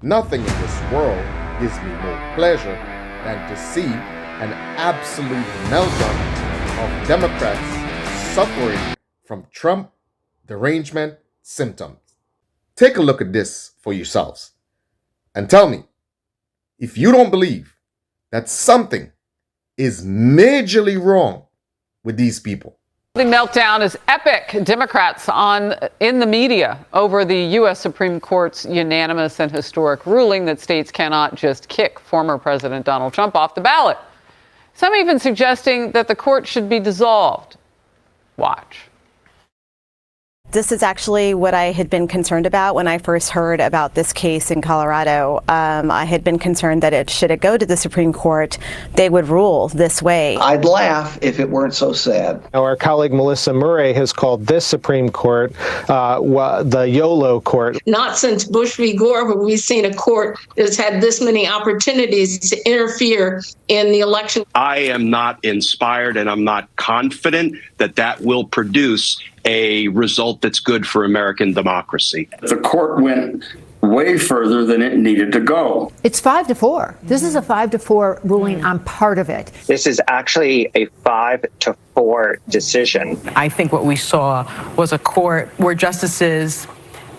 Nothing in this world gives me more pleasure than to see an absolute meltdown of Democrats suffering from Trump derangement symptoms. Take a look at this for yourselves and tell me if you don't believe that something is majorly wrong with these people. The meltdown is epic. Democrats in the media over the U.S. Supreme Court's unanimous and historic ruling that states cannot just kick former President Donald Trump off the ballot. Some even suggesting that the court should be dissolved. Watch. This is actually what I had been concerned about when I first heard about this case in Colorado. I had been concerned that should it go to the Supreme Court, they would rule this way. I'd laugh if it weren't so sad. Our colleague Melissa Murray has called this Supreme Court the YOLO court. Not since Bush v. Gore have we seen a court that's had this many opportunities to interfere in the election. I am not inspired and I'm not confident that that will produce a result that's good for American democracy. The court went way further than it needed to go. It's 5-4. This is a 5-4 ruling on part of it. This is actually a 5-4 decision. I think what we saw was a court where justices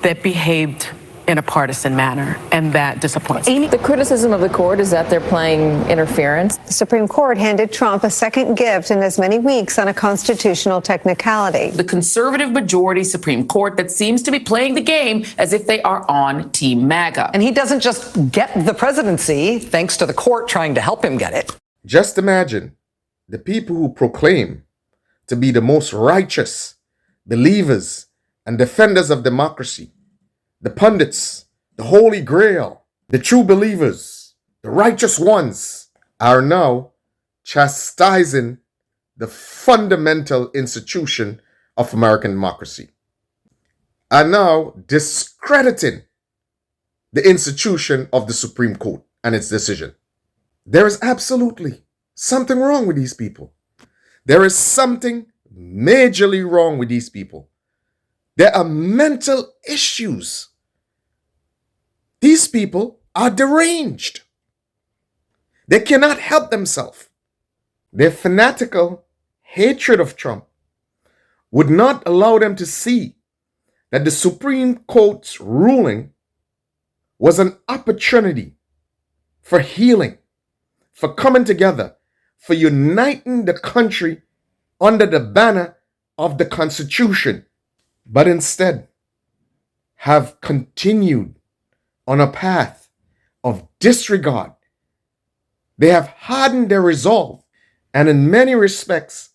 that behaved in a partisan manner, and that disappoints me. The criticism of the court is that they're playing interference. The Supreme Court handed Trump a second gift in as many weeks on a constitutional technicality. The conservative majority Supreme Court that seems to be playing the game as if they are on Team MAGA. And he doesn't just get the presidency thanks to the court trying to help him get it. Just imagine the people who proclaim to be the most righteous believers and defenders of democracy, the pundits, the Holy Grail, the true believers, the righteous ones, are now chastising the fundamental institution of American democracy, are now discrediting the institution of the Supreme Court and its decision. There is absolutely something wrong with these people. There is something majorly wrong with these people. There are mental issues. These people are deranged. They cannot help themselves. Their fanatical hatred of Trump would not allow them to see that the Supreme Court's ruling was an opportunity for healing, for coming together, for uniting the country under the banner of the Constitution, but instead have continued on a path of disregard. They have hardened their resolve and in many respects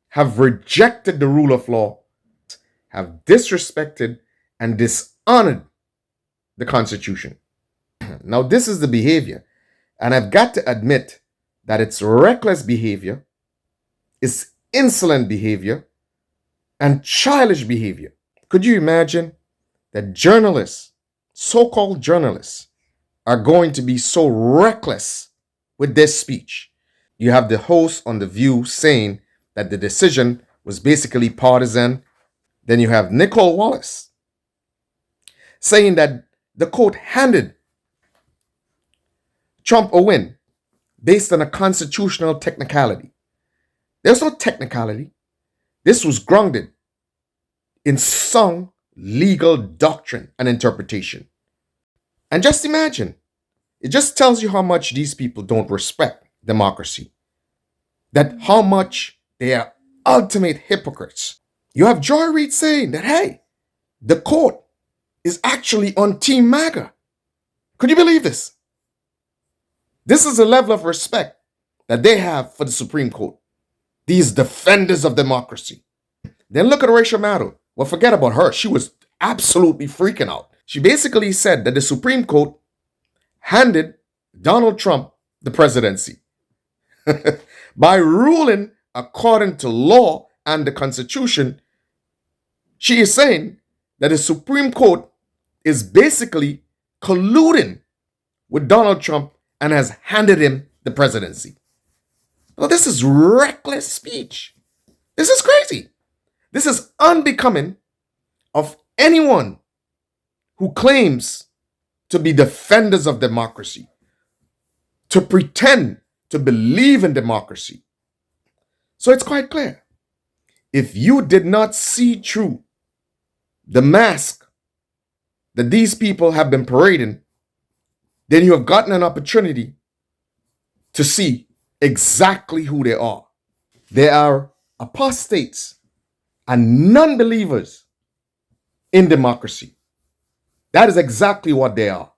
have rejected the rule of law, have disrespected and dishonored the Constitution. Now, this is the behavior, and I've got to admit that it's reckless behavior, it's insolent behavior, and childish behavior. Could you imagine that journalists, so-called journalists, are going to be so reckless with this speech? You have the host on The View saying that the decision was basically partisan. Then you have Nicole Wallace saying that the court handed Trump a win based on a constitutional technicality. There's no technicality. This was grounded in sound legal doctrine and interpretation. And just imagine, it just tells you how much these people don't respect democracy, that how much they are ultimate hypocrites. You have Joy Reid saying that, hey, the court is actually on Team MAGA. Could you believe this? This is the level of respect that they have for the Supreme Court, these defenders of democracy. Then look at Rachel Maddow. Well, forget about her. She was absolutely freaking out. She basically said that the Supreme Court handed Donald Trump the presidency by ruling according to law and the Constitution. She is saying that the Supreme Court is basically colluding with Donald Trump and has handed him the presidency. Well, this is reckless speech. This is crazy. This is unbecoming of anyone who claims to be defenders of democracy, to pretend to believe in democracy. So it's quite clear. If you did not see through the mask that these people have been parading, then you have gotten an opportunity to see exactly who they are. They are apostates and non-believers in democracy. That is exactly what they are.